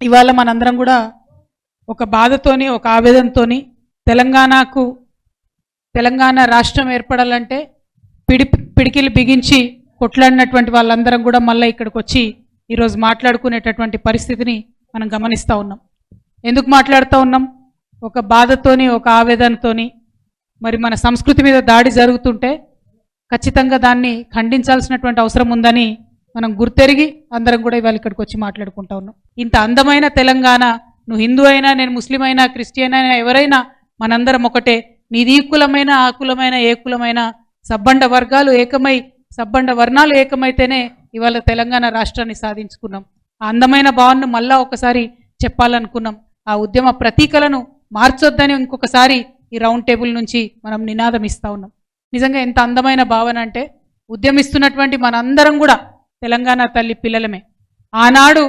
ఇవాళ మనందరం కూడా ఒక బాధతోని ఒక ఆవేదనతోని తెలంగాణ రాష్ట్రం ఏర్పడాలంటే పిడికిలు బిగించి కొట్లాడినటువంటి వాళ్ళందరం కూడా మళ్ళీ ఇక్కడికి వచ్చి ఈరోజు మాట్లాడుకునేటటువంటి పరిస్థితిని మనం గమనిస్తూ ఉన్నాం. ఎందుకు మాట్లాడుతూ ఉన్నాం? ఒక బాధతోని ఒక ఆవేదనతోని మరి మన సంస్కృతి మీద దాడి జరుగుతుంటే ఖచ్చితంగా దాన్ని ఖండించాల్సినటువంటి అవసరం ఉందని మనం గుర్తెరిగి అందరం కూడా ఇవాళ ఇక్కడికి వచ్చి మాట్లాడుకుంటా ఉన్నాం. ఇంత అందమైన తెలంగాణ, నువ్వు హిందూ అయినా, నేను ముస్లిం అయినా, క్రిస్టియన్ అయినా, ఎవరైనా మనందరం ఒకటే. నీది ఈ కులమైన, ఆ కులమైన, ఏ కులమైన సబ్బండ వర్గాలు ఏకమై, సబ్బండ వర్ణాలు ఏకమైతేనే ఇవాళ తెలంగాణ రాష్ట్రాన్ని సాధించుకున్నాం. ఆ అందమైన భావనను మళ్ళా ఒకసారి చెప్పాలనుకున్నాం. ఆ ఉద్యమ ప్రతీకలను మార్చొద్దని ఇంకొకసారి ఈ రౌండ్ టేబుల్ నుంచి మనం నినాదం ఇస్తా ఉన్నాం. నిజంగా ఎంత అందమైన భావన అంటే, ఉద్యమిస్తున్నటువంటి మనందరం కూడా తెలంగాణ తల్లి పిల్లలమే. ఆనాడు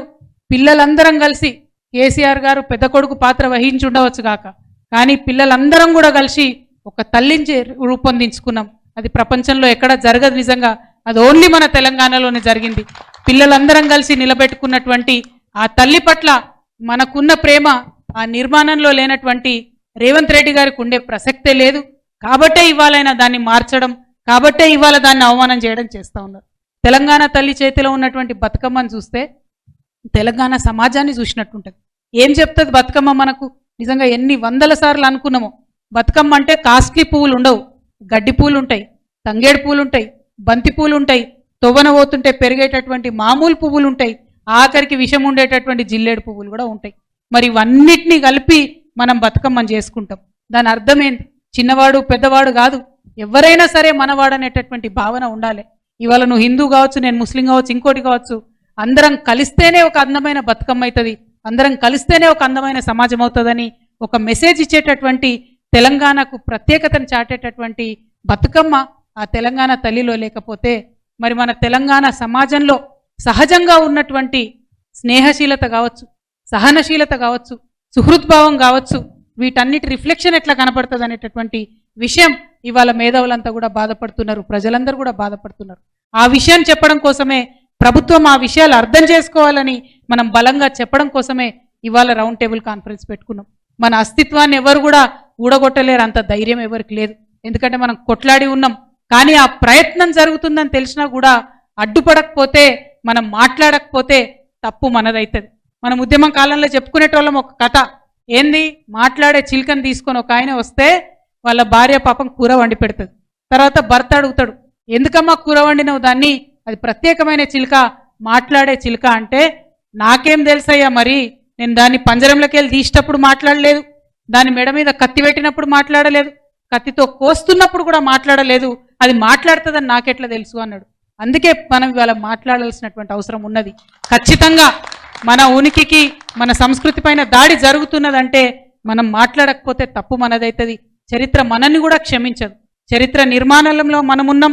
పిల్లలందరం కలిసి కేసీఆర్ గారు పెద్ద కొడుకు పాత్ర వహించి ఉండవచ్చు కాక, కానీ పిల్లలందరం కూడా కలిసి ఒక తల్లిని రూపొందించుకున్నాం. అది ప్రపంచంలో ఎక్కడ జరగదు. నిజంగా అది ఓన్లీ మన తెలంగాణలోనే జరిగింది. పిల్లలందరం కలిసి నిలబెట్టుకున్నటువంటి ఆ తల్లి పట్ల మనకున్న ప్రేమ ఆ నిర్మాణంలో లేనటువంటి రేవంత్ రెడ్డి గారికి ఉండే ప్రసక్తే లేదు. కాబట్టే ఇవాళైనా దాన్ని మార్చడం, కాబట్టే ఇవాళ దాన్ని అవమానం చేయడం చేస్తూ ఉన్నారు. తెలంగాణ తల్లి చేతిలో ఉన్నటువంటి బతుకమ్మను చూస్తే తెలంగాణ సమాజాన్ని చూసినట్టుంటుంది. ఏం చెప్తుంది బతుకమ్మ మనకు? నిజంగా ఎన్ని వందల సార్లు అనుకున్నామో, బతుకమ్మ అంటే కాస్ట్లీ పువ్వులు ఉండవు, గడ్డి పూలు ఉంటాయి, తంగేడు పూలు ఉంటాయి, బంతి పూలు ఉంటాయి, తొవ్వన పోతుంటే పెరిగేటటువంటి మామూలు పువ్వులు ఉంటాయి, ఆఖరికి విషం ఉండేటటువంటి జిల్లేడు పువ్వులు కూడా ఉంటాయి. మరి ఇవన్నిటినీ కలిపి మనం బతుకమ్మని చేసుకుంటాం. దాని అర్థం ఏంటి? చిన్నవాడు పెద్దవాడు కాదు, ఎవరైనా సరే మనవాడు అనేటటువంటి భావన ఉండాలి. ఇవాళ నువ్వు హిందూ కావచ్చు, నేను ముస్లిం కావచ్చు, ఇంకోటి కావచ్చు, అందరం కలిస్తేనే ఒక అందమైన బతుకమ్మ అవుతుంది, అందరం కలిస్తేనే ఒక అందమైన సమాజం అవుతుందని ఒక మెసేజ్ ఇచ్చేటటువంటి, తెలంగాణకు ప్రత్యేకతను చాటేటటువంటి బతుకమ్మ ఆ తెలంగాణ తల్లిలో లేకపోతే మరి మన తెలంగాణ సమాజంలో సహజంగా ఉన్నటువంటి స్నేహశీలత కావచ్చు, సహనశీలత కావచ్చు, సుహృద్భావం కావచ్చు, వీటన్నిటి రిఫ్లెక్షన్ ఎట్లా కనపడుతుంది అనేటటువంటి విషయం ఇవాళ మేధావులంతా కూడా బాధపడుతున్నారు, ప్రజలందరూ కూడా బాధపడుతున్నారు. ఆ విషయాన్ని చెప్పడం కోసమే ప్రభుత్వం ఆ విషయాలు అర్థం చేసుకోవాలని మనం బలంగా చెప్పడం కోసమే ఇవాళ రౌండ్ టేబుల్ కాన్ఫరెన్స్ పెట్టుకున్నాం. మన అస్తిత్వాన్ని ఎవరు కూడా ఊడగొట్టలేరు, అంత ధైర్యం ఎవరికి లేదు. ఎందుకంటే మనం కొట్లాడి ఉన్నాం. కానీ ఆ ప్రయత్నం జరుగుతుందని తెలిసినా కూడా అడ్డుపడకపోతే, మనం మాట్లాడకపోతే తప్పు మనదైతుంది. మనం ఉద్యమం కాలంలో చెప్పుకునేటోళ్ళం ఒక కథ. ఏంది? మాట్లాడే చిలుకని తీసుకొని ఒక ఆయన వస్తే వాళ్ళ భార్య పాపం కూర వండి పెడుతుంది. తర్వాత భర్త అడుగుతాడు, ఎందుకమ్మా కూర వండినవు దాన్ని? అది ప్రత్యేకమైన చిలుక, మాట్లాడే చిలుక అంటే, నాకేం తెలుసయ్యా, మరి నేను దాన్ని పంజరంలోకి వెళ్ళి తీసేటప్పుడు మాట్లాడలేదు, దాని మెడ మీద కత్తి పెట్టినప్పుడు మాట్లాడలేదు, కత్తితో కోస్తున్నప్పుడు కూడా మాట్లాడలేదు, అది మాట్లాడుతుందని నాకెట్లా తెలుసు అన్నాడు. అందుకే మనం ఇవాళ మాట్లాడాల్సినటువంటి అవసరం ఉన్నది. ఖచ్చితంగా మన ఉనికికి, మన సంస్కృతి పైన దాడి జరుగుతున్నదంటే మనం మాట్లాడకపోతే తప్పు మనదైతుంది. చరిత్ర మనల్ని కూడా క్షమించదు. చరిత్ర నిర్మాణంలో మనమున్నాం.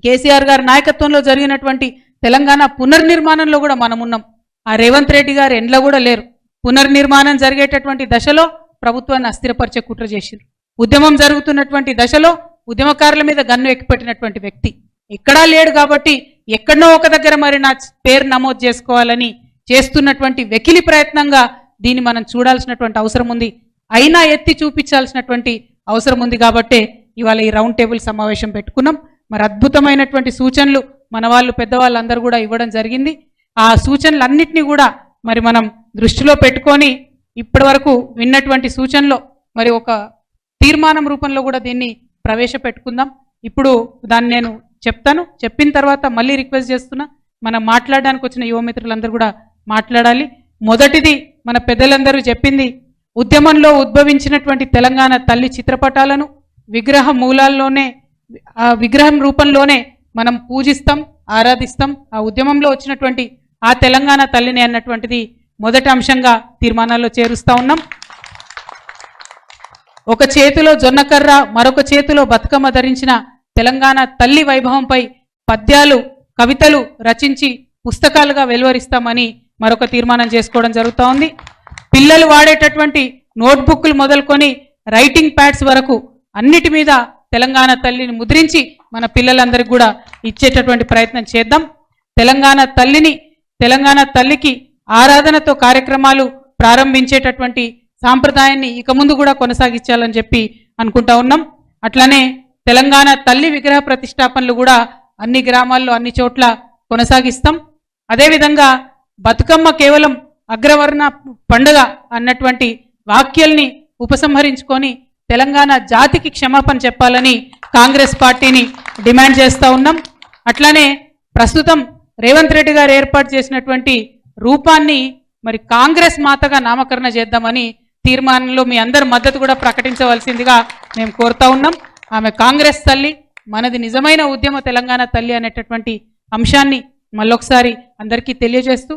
కేసీఆర్ గారి నాయకత్వంలో జరిగినటువంటి తెలంగాణ పునర్నిర్మాణంలో కూడా మనమున్నాం. ఆ రేవంత్ రెడ్డి గారు ఎండ్లో కూడా లేరు. పునర్నిర్మాణం జరిగేటటువంటి దశలో ప్రభుత్వాన్ని అస్థిరపరిచే కుట్ర చేశారు. ఉద్యమం జరుగుతున్నటువంటి దశలో ఉద్యమకారుల మీద గన్ను ఎక్కిపెట్టినటువంటి వ్యక్తి ఎక్కడా లేడు. కాబట్టి ఎక్కడనో ఒక దగ్గర మరి నా పేరు నమోదు చేసుకోవాలని చేస్తున్నటువంటి వెకిలి ప్రయత్నంగా దీన్ని మనం చూడాల్సినటువంటి అవసరం ఉంది, అయినా ఎత్తి చూపించాల్సినటువంటి అవసరం ఉంది. కాబట్టే ఇవాళ ఈ రౌండ్ టేబుల్ సమావేశం పెట్టుకున్నాం. మరి అద్భుతమైనటువంటి సూచనలు మన వాళ్ళు పెద్దవాళ్ళందరూ కూడా ఇవ్వడం జరిగింది. ఆ సూచనలన్నింటినీ కూడా మరి మనం దృష్టిలో పెట్టుకొని ఇప్పటి వరకు విన్నటువంటి సూచనలో మరి ఒక తీర్మానం రూపంలో కూడా దీన్ని ప్రవేశపెట్టుకుందాం. ఇప్పుడు దాన్ని నేను చెప్తాను. చెప్పిన తర్వాత మళ్ళీ రిక్వెస్ట్ చేస్తున్నా, మనం మాట్లాడడానికి వచ్చిన యువమిత్రులందరూ కూడా మాట్లాడాలి. మొదటిది మన పెద్దలందరూ చెప్పింది, ఉద్యమంలో ఉద్భవించినటువంటి తెలంగాణ తల్లి చిత్రపటాలను విగ్రహ మూలాల్లోనే, ఆ విగ్రహం రూపంలోనే మనం పూజిస్తాం, ఆరాధిస్తాం. ఆ ఉద్యమంలో వచ్చినటువంటి ఆ తెలంగాణ తల్లిని అన్నటువంటిది మొదటి అంశంగా తీర్మానాల్లో చేరుస్తూ ఉన్నాం. ఒక చేతిలో జొన్నకర్ర, మరొక చేతిలో బతుకమ్మ ధరించిన తెలంగాణ తల్లి వైభవంపై పద్యాలు, కవితలు రచించి పుస్తకాలుగా వెలువరిస్తామని మరొక తీర్మానం చేసుకోవడం జరుగుతూ ఉంది. పిల్లలు వాడేటటువంటి నోట్బుక్లు మొదలుకొని రైటింగ్ ప్యాడ్స్ వరకు అన్నిటి మీద తెలంగాణ తల్లిని ముద్రించి మన పిల్లలందరికీ కూడా ఇచ్చేటటువంటి ప్రయత్నం చేద్దాం. తెలంగాణ తల్లికి ఆరాధనతో కార్యక్రమాలు ప్రారంభించేటటువంటి సాంప్రదాయాన్ని ఇక ముందు కూడా కొనసాగించాలని చెప్పి అనుకుంటా ఉన్నాం. అట్లానే తెలంగాణ తల్లి విగ్రహ ప్రతిష్టాపనలు కూడా అన్ని గ్రామాల్లో అన్ని చోట్ల కొనసాగిస్తాం. అదేవిధంగా బతుకమ్మ కేవలం అగ్రవర్ణ పండుగ అన్నటువంటి వాక్యాల్ని ఉపసంహరించుకొని తెలంగాణ జాతికి క్షమాపణ చెప్పాలని కాంగ్రెస్ పార్టీని డిమాండ్ చేస్తూ ఉన్నాం. అట్లానే ప్రస్తుతం రేవంత్ రెడ్డి గారు ఏర్పాటు చేసినటువంటి రూపాన్ని మరి కాంగ్రెస్ మాతగా నామకరణ చేద్దామని తీర్మానంలో మీ అందరి మద్దతు కూడా ప్రకటించవలసిందిగా మేము కోరుతా ఉన్నాం. ఆమె కాంగ్రెస్ తల్లి, మనది నిజమైన ఉద్యమ తెలంగాణ తల్లి అనేటటువంటి అంశాన్ని మళ్ళొకసారి అందరికీ తెలియజేస్తూ